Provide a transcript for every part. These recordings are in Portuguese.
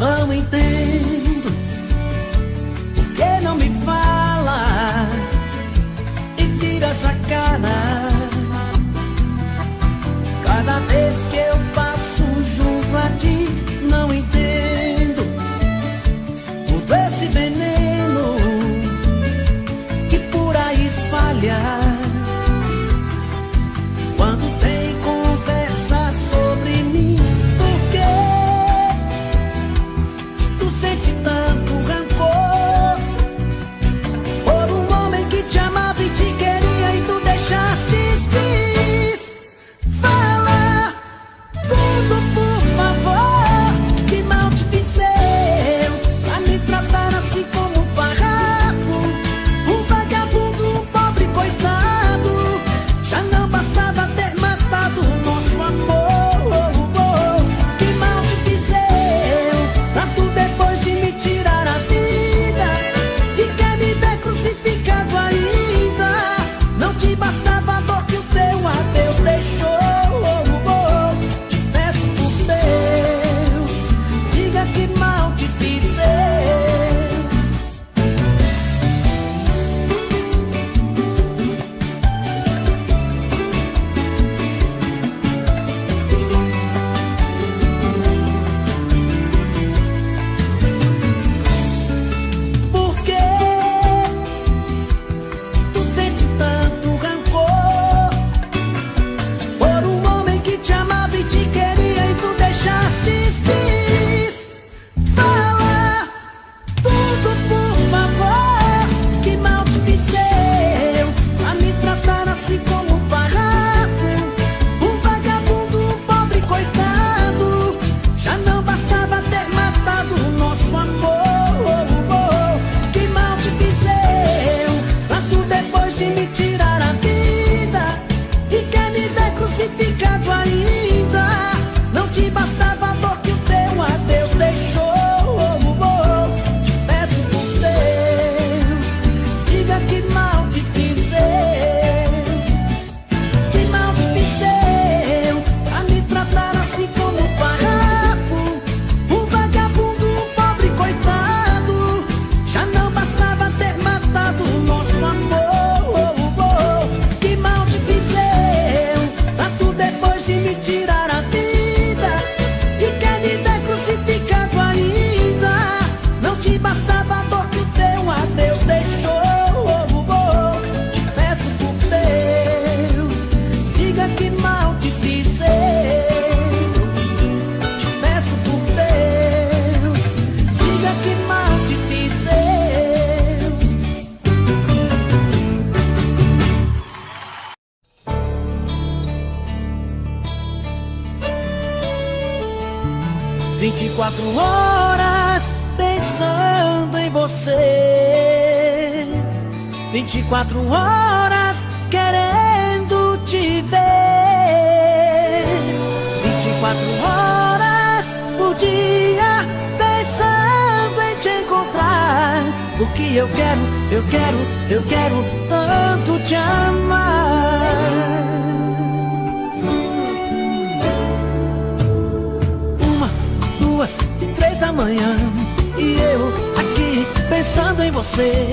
Não entendo por que não me fala e vira essa cara. Cada vez que eu passo junto a ti, não entendo todo esse veneno que por aí espalha. Quando tem conversa sobre mim, por que tu sente tanto rancor por um homem que te amava e te queria e tu deixaste ir? Fala tudo, por favor. Que mal te fiz eu pra me tratar assim como um farrapo, um vagabundo, um pobre coitado? Já não bastava ter matado o nosso amor. Que mal te fiz eu pra tu depois de me tirar a vida e quer me ver crucificado ainda? Não te bastava a dor que o teu adeus deixou. Te peço por Deus, diga que mal te fiz eu. Por que tu sente tanto rancor por um homem que te amava e te queria e tu deixaste ir? Fala tudo, por favor. Que mal te fiz eu pra me tratar assim como um farrapo, um vagabundo, um pobre coitado? Já não bastava ter matado o nosso amor. Que mal te fiz eu pra tu depois de me tirar a vida e quer me ver crucificado ainda? Não te bastava a dor que o teu adeus deixou. Te peço por Deus, diga que mal te fiz eu. Que mal te fiz eu pra me tratar assim como um farrapo, um vagabundo, um pobre coitado? Já não bastava ter matado o nosso amor. Que mal te fiz eu pra tu depois de me tirar a vida e quer me ver crucificado ainda? Não te bastava a dor que o teu adeus deixou. Te peço por Deus, diga que mal te fiz eu. Te peço por Deus, diga que mal te fiz eu. 24 horas pensando em você, 24 horas querendo te ver, 24 horas por dia pensando em te encontrar. Porque eu quero tanto te amar. Uma, duas, 3 da manhã e eu aqui pensando em você.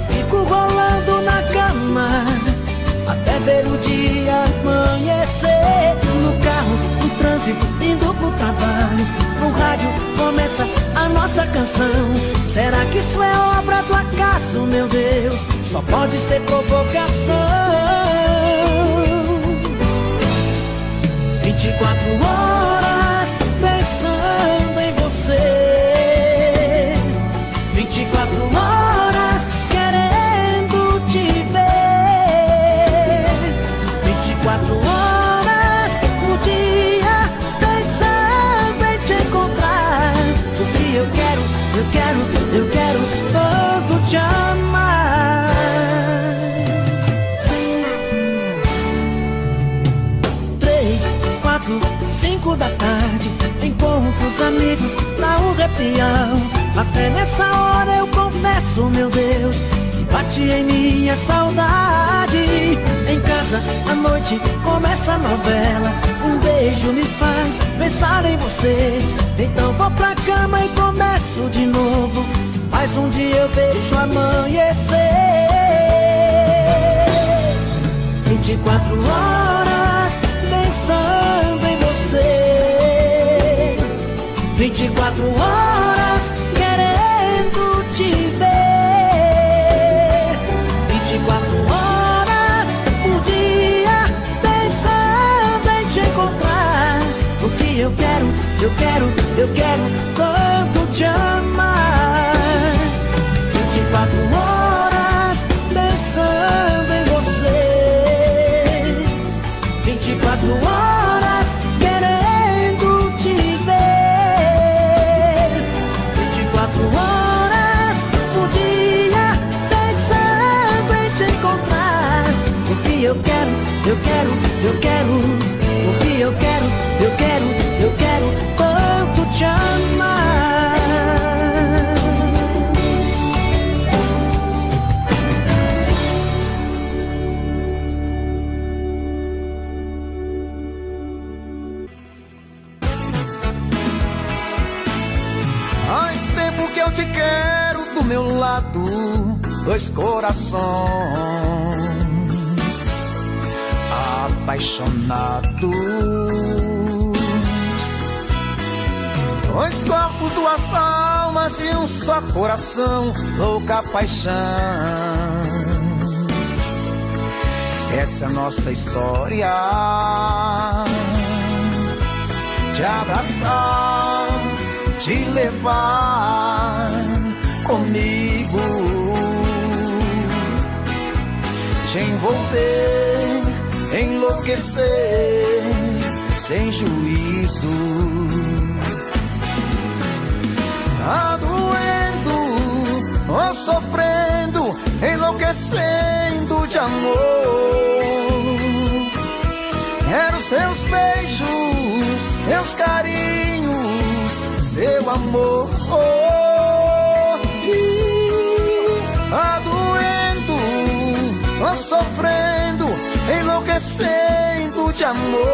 Fico rolando na cama até ver o dia amanhecer. No carro, no trânsito, indo pro trabalho, no rádio começa a nossa canção. Será que isso é obra do acaso, meu Deus? Só pode ser provocação. 24 horas pensando em você, 24 horas querendo te ver, 24 horas por dia pensando em te encontrar. Porque eu quero tanto te amar. 3, 4, 5 da tarde, encontro os amigos pra um repião. Até nessa hora eu confesso, meu Deus, que bate em minha saudade. Em casa, à noite, começa a novela. Um beijo me faz pensar em você. Então vou pra cama e começo mas um dia eu vejo amanhecer. 24 horas pensando em você, 24 horas querendo te ver, 24 horas por dia pensando em te encontrar. Porque eu quero tanto te amar. 24 horas pensando em você, 24 horas querendo te ver, 24 horas por dia pensando em te encontrar. Porque eu quero, porque eu quero tanto te amar. Faz tempo que eu te quero do meu lado, dois corações apaixonados, dois corpos, duas almas e um só coração, louca paixão. Essa é a nossa história, te abraçar, te levar comigo, te envolver, enlouquecer sem juízo. Tá doendo ou sofrendo, enlouquecendo de amor. Quero seus beijos, meus carinhos, seu amor. Tá doendo ou sofrendo, enlouquecendo de amor.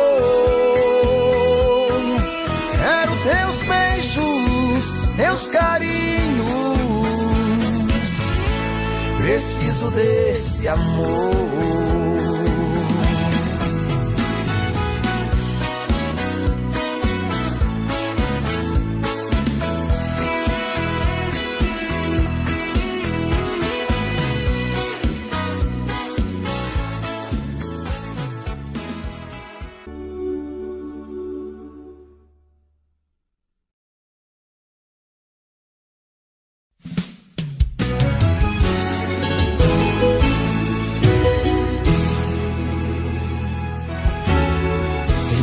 Quero teus beijos, teus carinhos, preciso desse amor.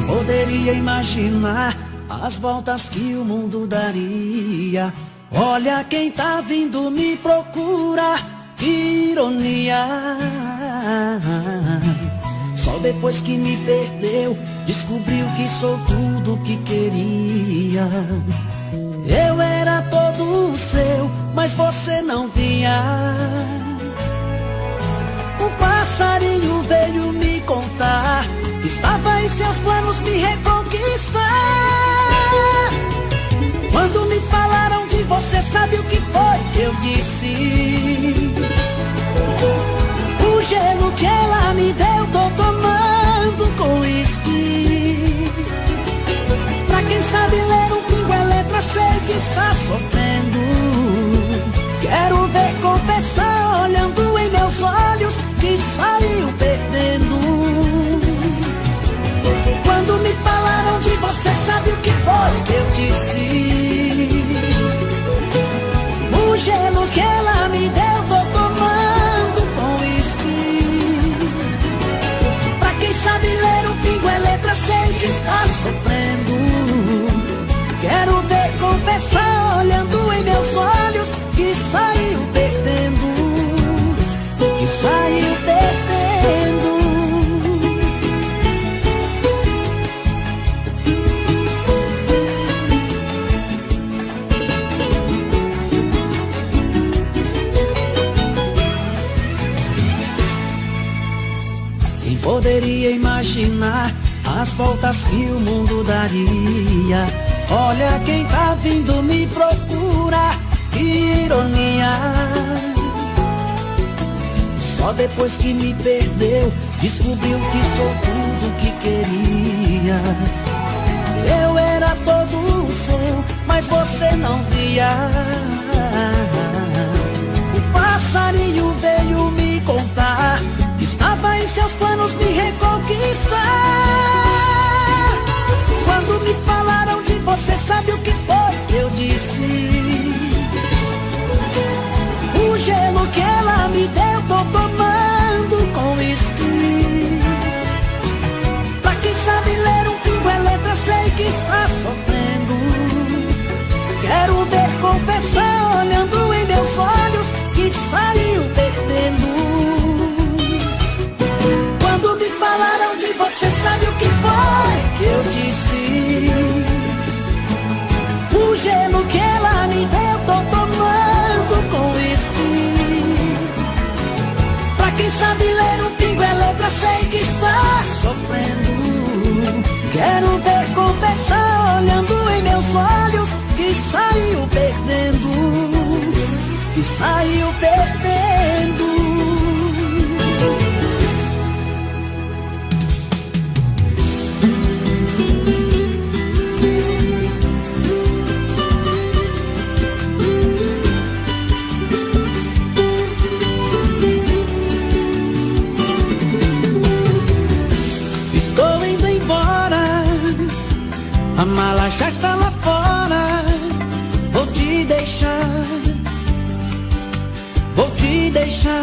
Poderia imaginar as voltas que o mundo daria. Olha quem tá vindo me procurar, que ironia. Só depois que me perdeu, descobriu que sou tudo que queria. Eu era todo seu, mas você não vinha. Um passarinho veio me contar que estava em seus planos me reconquistar. Quando me falaram de você, sabe o que foi que eu disse? O gelo que ela me deu, tô tomando com uísque. Pra quem sabe ler um pingo é letra, sei que está sofrendo. Quero ver confessar, olhando em meus olhos, que saiu perdendo. Quando me falaram de você, sabe o que foi que eu disse? O gelo que ela me deu, tô tomando com uísque. Pra quem sabe ler um pingo é letra, sei que está sofrendo. Quero ver confessar, olhando em meus olhos, que saiu perdendo. Que saiu perdendo. Poderia imaginar as voltas que o mundo daria. Olha quem tá vindo me procurar, que ironia. Só depois que me perdeu, descobriu que sou tudo que queria. Eu era todo seu, mas você não via. O passarinho veio me contar que estava em seus planos me reconquistar. Quando me falaram de você, sabe o que foi que eu disse? O gelo que ela me deu, tô tomando com uísque. Pra quem sabe ler um pingo é letra, sei que está sofrendo. Quero ver confessar, olhando em meus olhos, que saiu perdendo. Quando me falaram de você, sabe o que foi que eu disse? O gelo que ela me deu, tô tomando com uísque. Pra quem sabe ler um pingo é letra, sei que está sofrendo. Quero ver confessar, olhando em meus olhos, que saiu perdendo, que saiu perdendo. Estou indo embora, a mala já está lá fora. Vou te deixar, vou te deixar.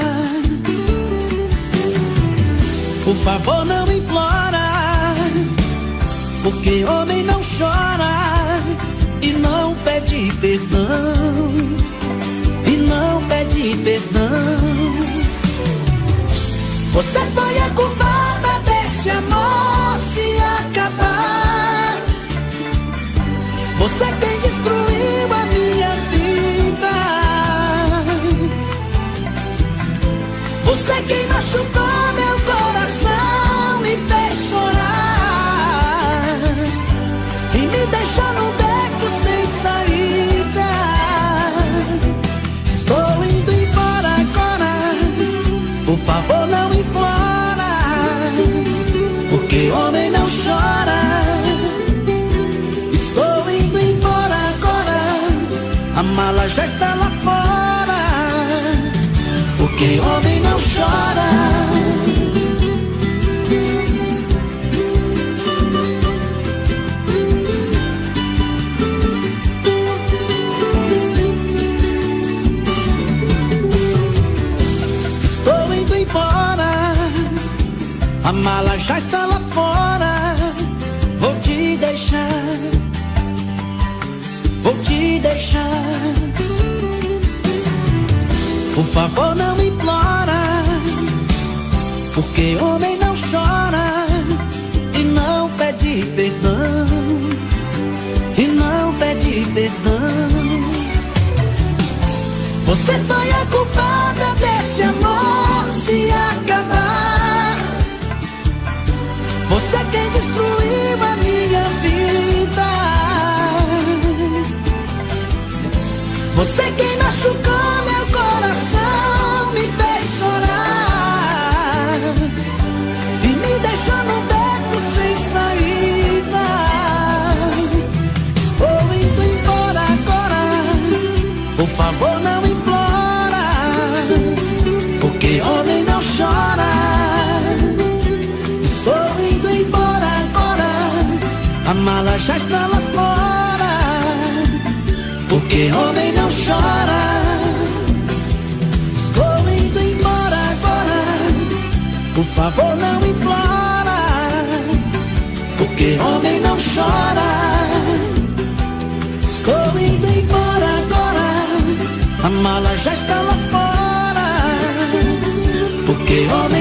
Por favor, não implora, porque homem não chora e não pede perdão, e não pede perdão. Você foi a culpada desse amor se acabar. Você quem destruiu a minha vida. Você quem machucou meu coração, me fez chorar e me deixou num beco sem saída. Estou indo embora agora, por favor não implora, porque homem não chora. Estou indo embora agora, a mala já está lá fora, porque homem não chora. Estou indo embora, a mala já está lá fora. Vou te deixar, vou te deixar. Por favor não implora, porque homem não chora e não pede perdão, e não pede perdão. Você foi a culpada desse amor se acabar. Você quem destruiu a minha vida. Você quem machucou meu coração, me fez chorar e me deixou num beco sem saída. Estou indo embora agora, por favor não implora, porque homem não chora. Estou indo embora agora, a mala já está lá fora, porque homem não chora. Estou indo embora agora, por favor não implora, porque homem não chora. Estou indo embora agora, a mala já está lá fora, porque homem